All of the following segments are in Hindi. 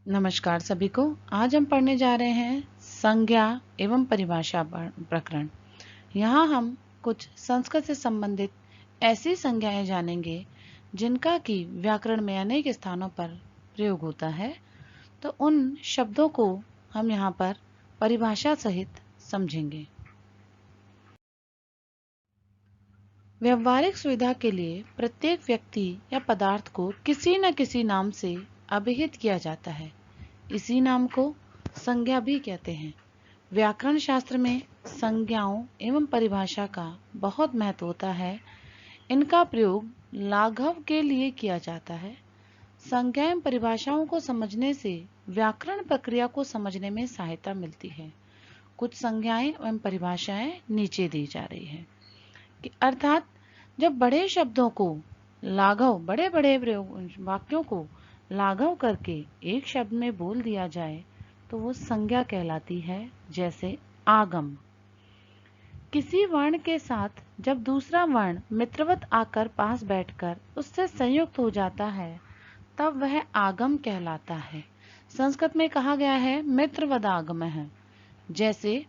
नमस्कार सभी को। आज हम पढ़ने जा रहे हैं संज्ञा एवं परिभाषा प्रकरण। यहाँ हम कुछ संस्कृत से संबंधित ऐसी संज्ञाएं जानेंगे जिनका कि व्याकरण में अनेक स्थानों पर प्रयोग होता है। तो उन शब्दों को हम यहाँ पर परिभाषा सहित समझेंगे। व्यवहारिक सुविधा के लिए प्रत्येक व्यक्ति या पदार्थ को किसी न किसी नाम से अभिहित किया जाता है। इसी नाम को संज्ञा भी कहते हैं। व्याकरण शास्त्र में संज्ञाओं एवं परिभाषा का बहुत महत्व होता है। इनका प्रयोग लाघव के लिए किया जाता है। संज्ञा एवं परिभाषाओं को समझने से व्याकरण प्रक्रिया को समझने में सहायता मिलती है। कुछ संज्ञाएं एवं परिभाषाएं नीचे दी जा रही है कि अर्थात जब बड़े शब्दों को लाघव, बड़े बड़े वाक्यों को लाघव करके एक शब्द में बोल दिया जाए तो वो संज्ञा कहलाती है। जैसे आगम। किसी वर्ण के साथ जब दूसरा वर्ण मित्रवत आकर पास बैठकर उससे संयुक्त हो जाता है तब वह आगम कहलाता है। संस्कृत में कहा गया है मित्रवदागम है। जैसे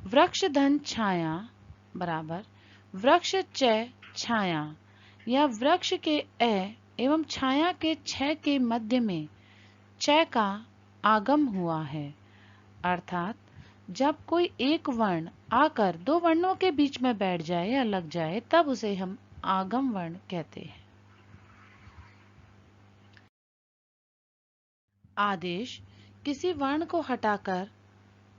वृक्ष धन छाया बराबर वृक्ष च छाया, या वृक्ष के ए एवं छाया के छ के मध्य में च का आगम हुआ है। अर्थात जब कोई एक वर्ण आकर दो वर्णों के बीच में बैठ जाए या लग जाए तब उसे हम आगम वर्ण कहते हैं। आदेश किसी वर्ण को हटाकर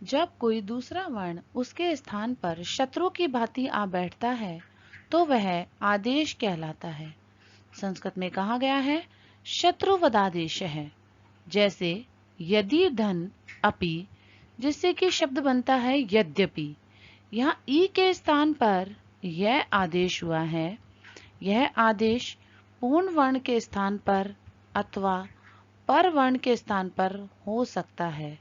जब कोई दूसरा वर्ण उसके स्थान पर शत्रु की भांति आ बैठता है तो वह आदेश कहलाता है। संस्कृत में कहा गया है शत्रुवदादेश है। जैसे यदि धन अपि, जिससे कि शब्द बनता है यद्यपि। यहाँ ई के स्थान पर यह आदेश हुआ है। यह आदेश पूर्ण वर्ण के स्थान पर अथवा पर वर्ण के स्थान पर हो सकता है।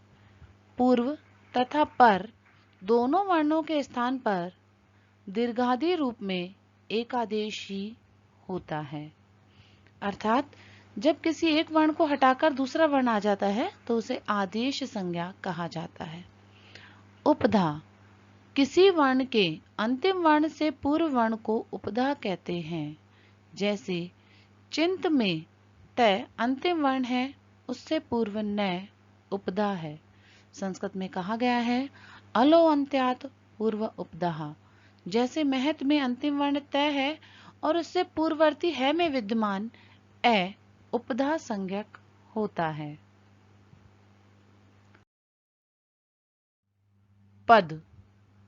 पूर्व तथा पर दोनों वर्णों के स्थान पर दीर्घादि रूप में एक आदेश ही होता है। अर्थात जब किसी एक वर्ण को हटाकर दूसरा वर्ण आ जाता है तो उसे आदेश संज्ञा कहा जाता है। उपधा किसी वर्ण के अंतिम वर्ण से पूर्व वर्ण को उपधा कहते हैं। जैसे चिंत में तय अंतिम वर्ण है, उससे पूर्व न उपधा है। संस्कृत में कहा गया है अलो अंत्यात पूर्व उपधा। जैसे महत में अंतिम वर्ण तय है और उससे पूर्ववर्ती है में विद्यमान ए उपधा संज्ञक होता है। पद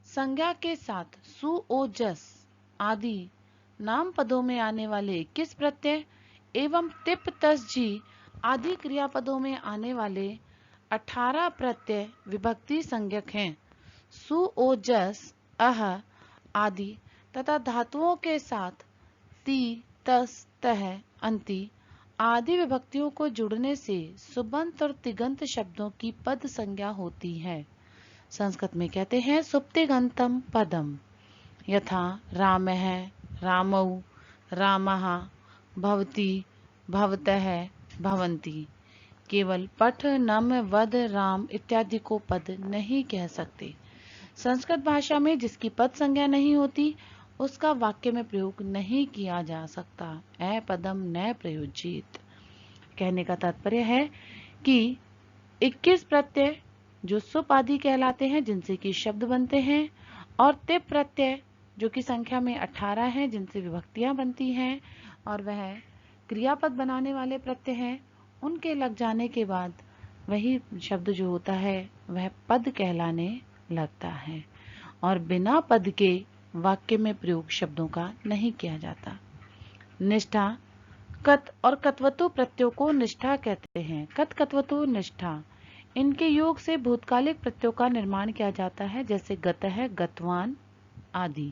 संज्ञा के साथ सु ओ जस आदि नाम पदों में आने वाले किस प्रत्यय एवं तिप तस जी आदि क्रियापदों में आने वाले 18 प्रत्यय विभक्ति संज्ञक हैं। सु ओ जस अह आदि तथा धातुओं के साथ ती तस तह अंति आदि विभक्तियों को जुड़ने से सुबंत और तिगंत शब्दों की पद संज्ञा होती है। संस्कृत में कहते हैं सुप्तिगंतम पदम। यथा रामः रामौ रामः भवति भवतः भवन्ति। केवल पठ नम वद राम इत्यादि को पद नहीं कह सकते। संस्कृत भाषा में जिसकी पद संज्ञा नहीं होती उसका वाक्य में प्रयोग नहीं किया जा सकता। ए पदम न प्रयोजित। कहने का तात्पर्य है कि 21 प्रत्यय जो सुप आदि कहलाते हैं जिनसे कि शब्द बनते हैं, और तिप प्रत्यय जो कि संख्या में 18 हैं जिनसे विभक्तियां बनती हैं और वह क्रियापद बनाने वाले प्रत्यय हैं, उनके लग जाने के बाद वही शब्द जो होता है वह पद कहलाने लगता है और बिना पद के वाक्य में प्रयोग शब्दों का नहीं किया जाता। निष्ठा कत और कत्वतु प्रत्ययों को निष्ठा कहते हैं। कत कत्वतु निष्ठा इनके योग से भूतकालिक प्रत्ययों का निर्माण किया जाता है। जैसे गतः गतवान आदि।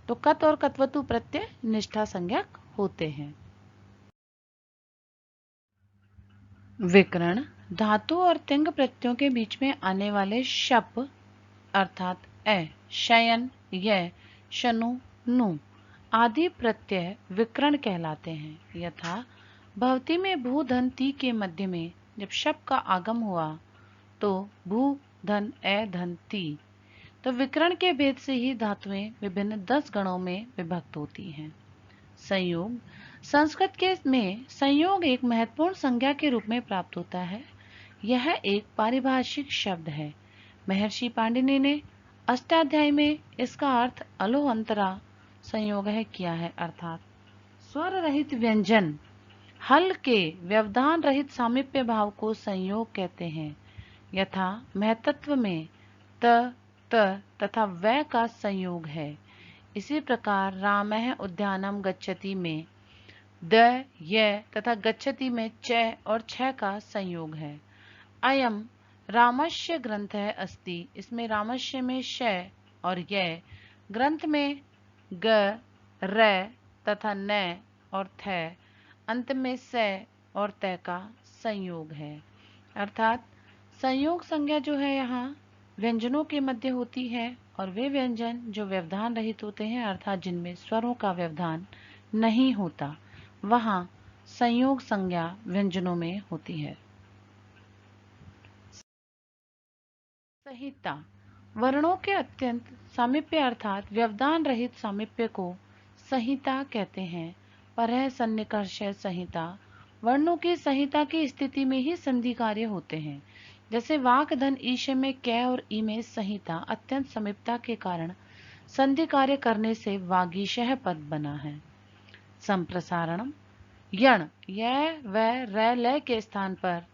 तो कत और कत्वतु प्रत्यय निष्ठा संज्ञक होते हैं। विकर्ण धातु और तिंग प्रत्ययों के बीच में आने वाले शप अर्थात ए, शयन, य, शनु, नु आदि प्रत्यय विकर्ण कहलाते हैं। यथा भवती में भू धन ती के मध्य में जब शप का आगम हुआ तो भू धन ए धन ती, तो विकर्ण के भेद से ही धातुएं विभिन्न 10 गणों में विभक्त होती हैं। संयोग संस्कृत के में संयोग एक महत्वपूर्ण संज्ञा के रूप में प्राप्त होता है। यह एक पारिभाषिक शब्द है। महर्षि पाणिनि ने अष्टाध्यायी में इसका अर्थ अलोह अंतरा संयोग है किया है, अर्थात स्वर रहित व्यंजन हल के व्यवधान रहित सामीप्य भाव को संयोग कहते हैं। यथा महतत्व में त त तथा वै का संयोग है। इसी प्रकार रामः उद्यानम गच्छति में द य तथा गच्छति में च और छ का संयोग है। अयम रामस्य ग्रंथ अस्ति, इसमें रामस्य में श और य, ग्रंथ में ग र तथा न और थ, अंत में स और त का संयोग है। अर्थात संयोग संज्ञा जो है यहाँ व्यंजनों के मध्य होती है, और वे व्यंजन जो व्यवधान रहित होते हैं, अर्थात जिनमें स्वरों का व्यवधान नहीं होता, वहां संयोग संज्ञा व्यंजनों में होती है। संहिता वर्णों के अत्यंत सामीप्य अर्थात व्यवधान रहित सामीप्य को संहिता कहते हैं। परः सन्निकर्ष संहिता वर्णों की संहिता की स्थिति में ही संधि कार्य होते हैं। जैसे वाक धन ईश में कै और ई में संहिता अत्यंत समीपता के कारण संधि कार्य करने से वागीशः पद बना है। संप्रसारणम यण य व र ल के स्थान पर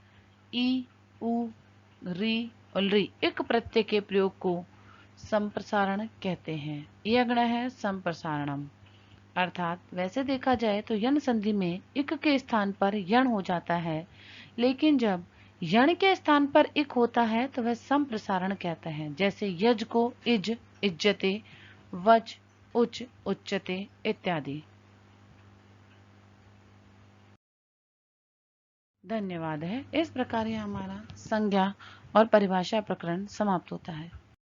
ई उ री और री इक प्रत्यय के प्रयोग को संप्रसारण कहते हैं। यज्ञ है संप्रसारणम, अर्थात वैसे देखा जाए तो यण संधि में इक के स्थान पर यण हो जाता है, लेकिन जब यण के स्थान पर इक होता है तो वह संप्रसारण कहता है। जैसे यज को इज इज्जते, वच उच उच्चते इत्यादि। धन्यवाद है। इस प्रकार यह हमारा संज्ञा और परिभाषा प्रकरण समाप्त होता है।